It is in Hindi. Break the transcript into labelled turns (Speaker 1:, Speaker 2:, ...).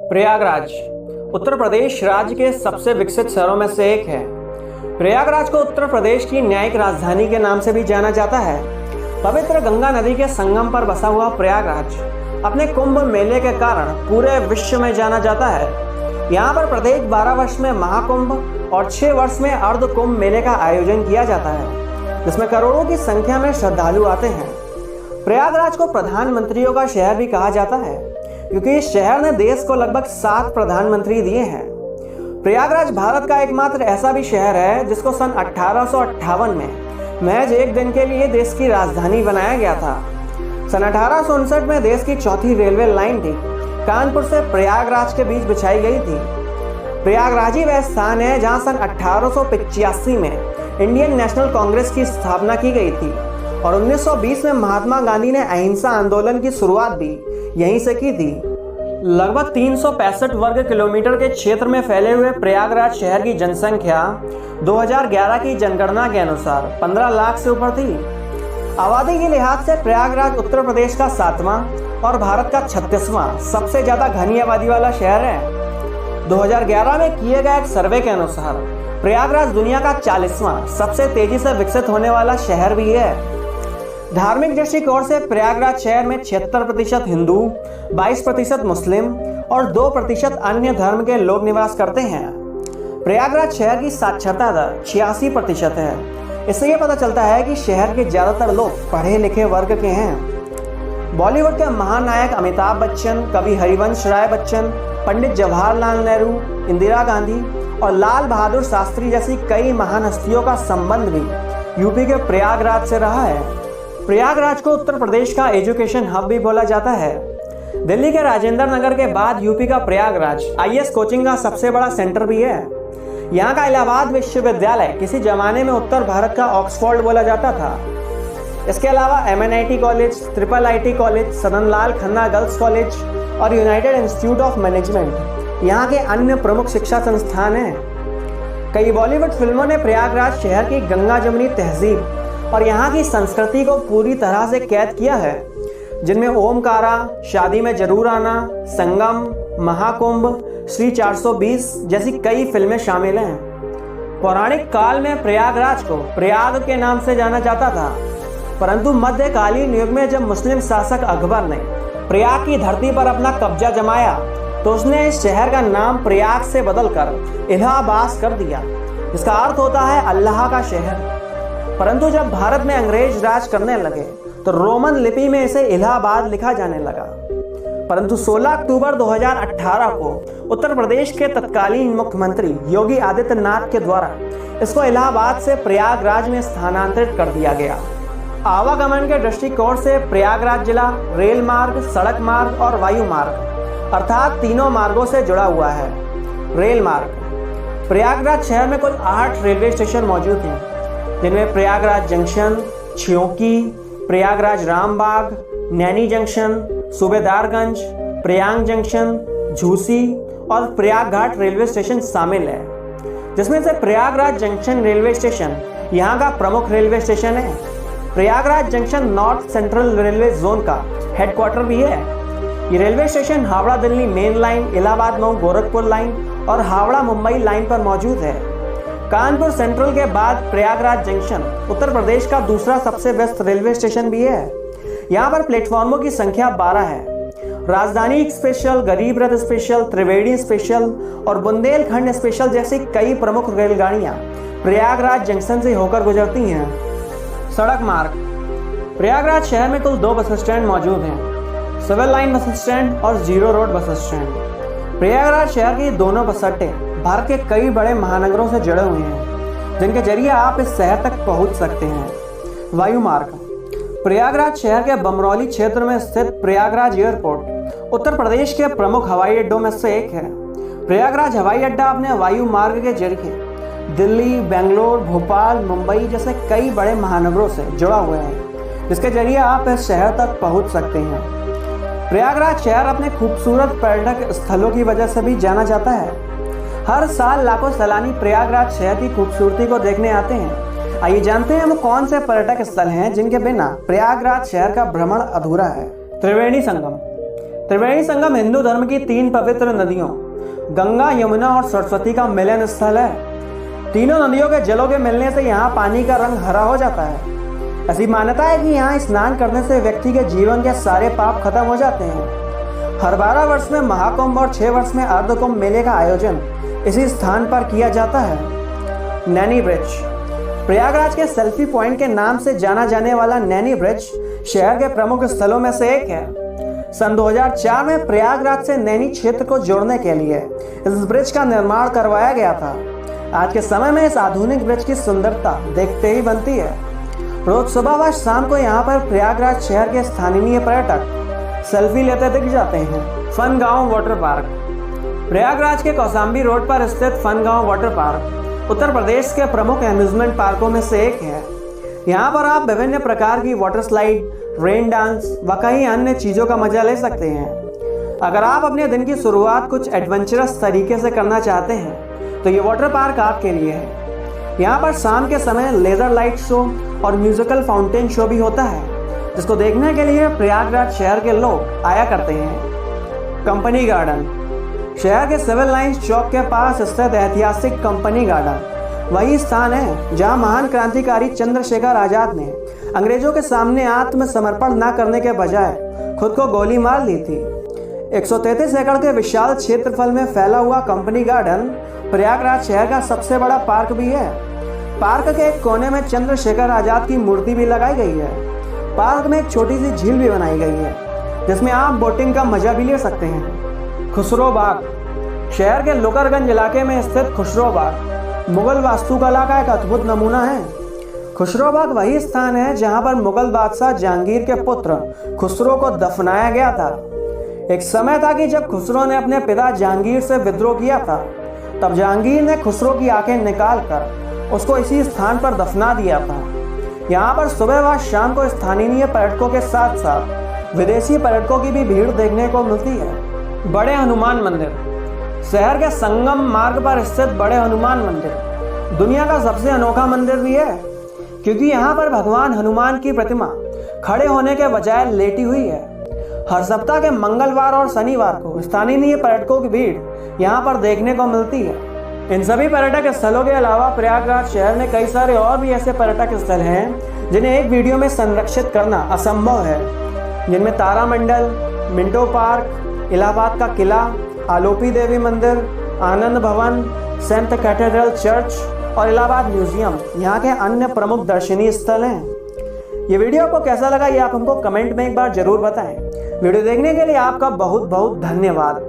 Speaker 1: प्रयागराज उत्तर प्रदेश राज्य के सबसे विकसित शहरों में से एक है। प्रयागराज को उत्तर प्रदेश की न्यायिक राजधानी के नाम से भी जाना जाता है। पवित्र गंगा नदी के संगम पर बसा हुआ प्रयागराज अपने कुंभ मेले के कारण पूरे विश्व में जाना जाता है। यहाँ पर प्रत्येक 12 वर्ष में महाकुंभ और 6 वर्ष में अर्ध कुंभ मेले का आयोजन किया जाता है, जिसमें करोड़ों की संख्या में श्रद्धालु आते हैं। प्रयागराज को प्रधानमंत्रियों का शहर भी कहा जाता है, क्योंकि इस शहर ने देश को लगभग 7 प्रधानमंत्री दिए हैं। प्रयागराज भारत का एकमात्र ऐसा भी शहर है जिसको सन 1858 में महज एक दिन के लिए देश की राजधानी बनाया गया था। सन 1859 में देश की चौथी रेलवे लाइन थी कानपुर से प्रयागराज के बीच बिछाई गई थी। प्रयागराज ही वह स्थान है जहां सन 1885 में इंडियन नेशनल कांग्रेस की स्थापना की गई थी और 1920 में महात्मा गांधी ने अहिंसा आंदोलन की शुरुआत भी यहीं से की थी। लगभग 365 वर्ग किलोमीटर के क्षेत्र में फैले हुए प्रयागराज शहर की जनसंख्या 2011 की जनगणना के अनुसार 15 लाख से ऊपर थी। आबादी के लिहाज से प्रयागराज उत्तर प्रदेश का 7वां और भारत का 36वां सबसे ज्यादा घनी आबादी वाला शहर है। 2011 में किए गए एक सर्वे के अनुसार प्रयागराज दुनिया का 40वां सबसे तेजी से विकसित होने वाला शहर भी है। धार्मिक दृष्टिकोण से प्रयागराज शहर में 76% हिंदू, 22% मुस्लिम और 2% अन्य धर्म के लोग निवास करते हैं। प्रयागराज शहर की साक्षरता दर 86% है। इससे यह पता चलता है कि शहर के ज्यादातर लोग पढ़े लिखे वर्ग के हैं। बॉलीवुड के महानायक अमिताभ बच्चन, कवि हरिवंश राय बच्चन, पंडित जवाहरलाल नेहरू, इंदिरा गांधी और लाल बहादुर शास्त्री जैसी कई महान हस्तियों का संबंध भी यूपी के प्रयागराज से रहा है। प्रयागराज को उत्तर प्रदेश का एजुकेशन हब भी बोला जाता है। दिल्ली के राजेंद्र नगर के बाद यूपी का प्रयागराज आईएएस कोचिंग का सबसे बड़ा सेंटर भी है। यहाँ का इलाहाबाद विश्वविद्यालय किसी जमाने में उत्तर भारत का ऑक्सफोर्ड बोला जाता था। इसके अलावा MNIT college, IIIT college, Sadanlal Khanna girls college और यूनाइटेड इंस्टीट्यूट ऑफ मैनेजमेंट यहाँ के अन्य प्रमुख शिक्षा संस्थान हैं। कई बॉलीवुड फिल्मों ने प्रयागराज शहर की गंगा जमुनी तहजीब और यहाँ की संस्कृति को पूरी तरह से कैद किया है, जिनमें ओमकारा, शादी में जरूर आना, संगम, महाकुंभ, श्री 420 जैसी कई फिल्में शामिल हैं। पौराणिक काल में प्रयागराज को प्रयाग के नाम से जाना जाता था, परंतु मध्यकालीन युग में जब मुस्लिम शासक अकबर ने प्रयाग की धरती पर अपना कब्जा जमाया तो उसने इस शहर का नाम प्रयाग से बदलकर इलाहाबाद कर दिया, जिसका अर्थ होता है अल्लाह का शहर। परंतु जब भारत में अंग्रेज राज करने लगे तो रोमन लिपि में इसे इलाहाबाद लिखा जाने लगा। परंतु 16 अक्टूबर 2018 को उत्तर प्रदेश के तत्कालीन मुख्यमंत्री योगी आदित्यनाथ के द्वारा इसको इलाहाबाद से प्रयागराज में स्थानांतरित कर दिया गया। आवागमन के दृष्टिकोण से प्रयागराज जिला रेल मार्ग, सड़क मार्ग और वायु मार्ग अर्थात तीनों मार्गों से जुड़ा हुआ है। रेल मार्ग प्रयागराज शहर में कुल 8 रेलवे स्टेशन मौजूद हैं, जिनमें Prayagraj junction, Chheonki, Prayagraj Rambagh, Naini junction, Subedarganj, Prayag junction, Jhusi और प्रयागघाट रेलवे स्टेशन शामिल है, जिसमें से प्रयागराज जंक्शन रेलवे स्टेशन यहाँ का प्रमुख रेलवे स्टेशन है। Prayagraj junction north central railway zone का हेडक्वार्टर भी है। ये railway station Howrah Delhi main line, Allahabad Mau Gorakhpur line और हावड़ा मुंबई लाइन पर मौजूद है। कानपुर सेंट्रल के बाद प्रयागराज जंक्शन उत्तर प्रदेश का दूसरा सबसे व्यस्त रेलवे स्टेशन भी है। यहाँ पर प्लेटफॉर्मों की संख्या 12 है। राजधानी स्पेशल, गरीब रथ स्पेशल, त्रिवेणी स्पेशल और बुंदेलखंड स्पेशल जैसी कई प्रमुख रेलगाड़ियाँ प्रयागराज जंक्शन से होकर गुजरती हैं। सड़क मार्ग प्रयागराज शहर में कुल 2 बस स्टैंड मौजूद हैं, सिविल लाइन बस स्टैंड और zero road bus stand. Prayagraj शहर के दोनों बस अड्डे भारत के कई बड़े महानगरों से जुड़े हुए हैं, जिनके जरिए आप इस शहर तक पहुंच सकते हैं। वायु मार्ग प्रयागराज शहर के बमरौली क्षेत्र में स्थित प्रयागराज एयरपोर्ट उत्तर प्रदेश के प्रमुख हवाई अड्डों में से एक है। प्रयागराज हवाई अड्डा अपने वायु मार्ग के जरिए दिल्ली, बेंगलोर, भोपाल, मुंबई जैसे कई बड़े महानगरों से जुड़ा हुआ है, जिसके जरिए आप इस शहर तक पहुंच सकते हैं। प्रयागराज शहर अपने खूबसूरत पर्यटक स्थलों की वजह से भी जाना जाता है। हर साल लाखों सैलानी प्रयागराज शहर की खूबसूरती को देखने आते हैं। आइए जानते हैं वो कौन से पर्यटक स्थल हैं जिनके बिना प्रयागराज शहर का भ्रमण अधूरा है। त्रिवेणी संगम त्रिवेणी संगम हिंदू धर्म की 3 पवित्र नदियों गंगा, यमुना और सरस्वती का मिलन स्थल है। तीनों नदियों के जलों के मिलने से यहाँ पानी का रंग हरा हो जाता है। ऐसी मान्यता है कि यहाँ स्नान करने से व्यक्ति के जीवन के सारे पाप खत्म हो जाते हैं। हर 12 वर्ष में महाकुंभ और 6 वर्ष में अर्धकुंभ मेले का आयोजन इसी स्थान पर किया जाता है। नैनी ब्रिज। प्रयागराज के सेल्फी पॉइंट के नाम से जाना जाने वाला नैनी ब्रिज शहर के प्रमुख स्थलों में से एक है। सन 2004 में प्रयागराज से नैनी क्षेत्र को जोड़ने के लिए इस ब्रिज का निर्माण करवाया गया था। आज के समय में इस आधुनिक ब्रिज की सुंदरता देखते ही बनती है। रोज सुबह व शाम को यहाँ पर प्रयागराज शहर के स्थानीय पर्यटक सेल्फी लेते दिख जाते हैं। फन गांव वाटर पार्क। प्रयागराज के कौशाम्बी रोड पर स्थित फन गांव वाटर पार्क उत्तर प्रदेश के प्रमुख एम्यूजमेंट पार्कों में से एक है। यहाँ पर आप विभिन्न प्रकार की वाटर स्लाइड, रेन डांस व कई अन्य चीज़ों का मजा ले सकते हैं। अगर आप अपने दिन की शुरुआत कुछ एडवेंचरस तरीके से करना चाहते हैं तो ये वाटर पार्क आपके लिए है। यहाँ पर शाम के समय लेजर लाइट शो और म्यूजिकल फाउंटेन शो भी होता है, जिसको देखने के लिए प्रयागराज शहर के लोग आया करते हैं। Company garden. शहर के सिविल लाइंस चौक के पास स्थित ऐतिहासिक कंपनी गार्डन वही स्थान है जहां महान क्रांतिकारी चंद्रशेखर आजाद ने अंग्रेजों के सामने आत्मसमर्पण न करने के बजाय खुद को गोली मार ली थी। 133 एकड़ के विशाल क्षेत्रफल में फैला हुआ कंपनी गार्डन प्रयागराज शहर का सबसे बड़ा पार्क भी है। पार्क के एक कोने में चंद्रशेखर आजाद की मूर्ति भी लगाई गई है। पार्क में एक छोटी सी झील भी बनाई गई है जिसमें आप बोटिंग का मजा भी ले सकते हैं। खुसरो बाग। शहर के लोकरगंज इलाके में स्थित खुसरो बाग मुगल वास्तुकला का एक अद्भुत नमूना है। खुसरो बाग वही स्थान है जहां पर मुगल बादशाह जहांगीर के पुत्र खुसरो को दफनाया गया था। एक समय था कि जब खुसरो ने अपने पिता जहांगीर से विद्रोह किया था, तब जहांगीर ने खुसरो की आंखें निकालकर उसको इसी स्थान पर दफना दिया था। यहाँ पर सुबह व शाम को स्थानीय पर्यटकों के साथ साथ विदेशी पर्यटकों की भी भीड़ देखने को मिलती है। बड़े हनुमान मंदिर। शहर के संगम मार्ग पर स्थित बड़े हनुमान मंदिर दुनिया का सबसे अनोखा मंदिर भी है, क्योंकि यहाँ पर भगवान हनुमान की प्रतिमा खड़े होने के बजाय लेटी हुई है। हर सप्ताह के मंगलवार और शनिवार को स्थानीय पर्यटकों की भीड़ यहाँ पर देखने को मिलती है। इन सभी पर्यटक स्थलों के अलावा प्रयागराज शहर में कई सारे और भी ऐसे पर्यटक स्थल हैं जिन्हें एक वीडियो में संरक्षित करना असंभव है, जिनमें तारामंडल, मिंटो पार्क, इलाहाबाद का किला, आलोपी देवी मंदिर, आनंद भवन, सेंट कैथेड्रल चर्च और इलाहाबाद म्यूजियम यहाँ के अन्य प्रमुख दर्शनीय स्थल हैं। ये वीडियो आपको कैसा लगा ये आप हमको कमेंट में एक बार जरूर बताएं। वीडियो देखने के लिए आपका बहुत बहुत धन्यवाद।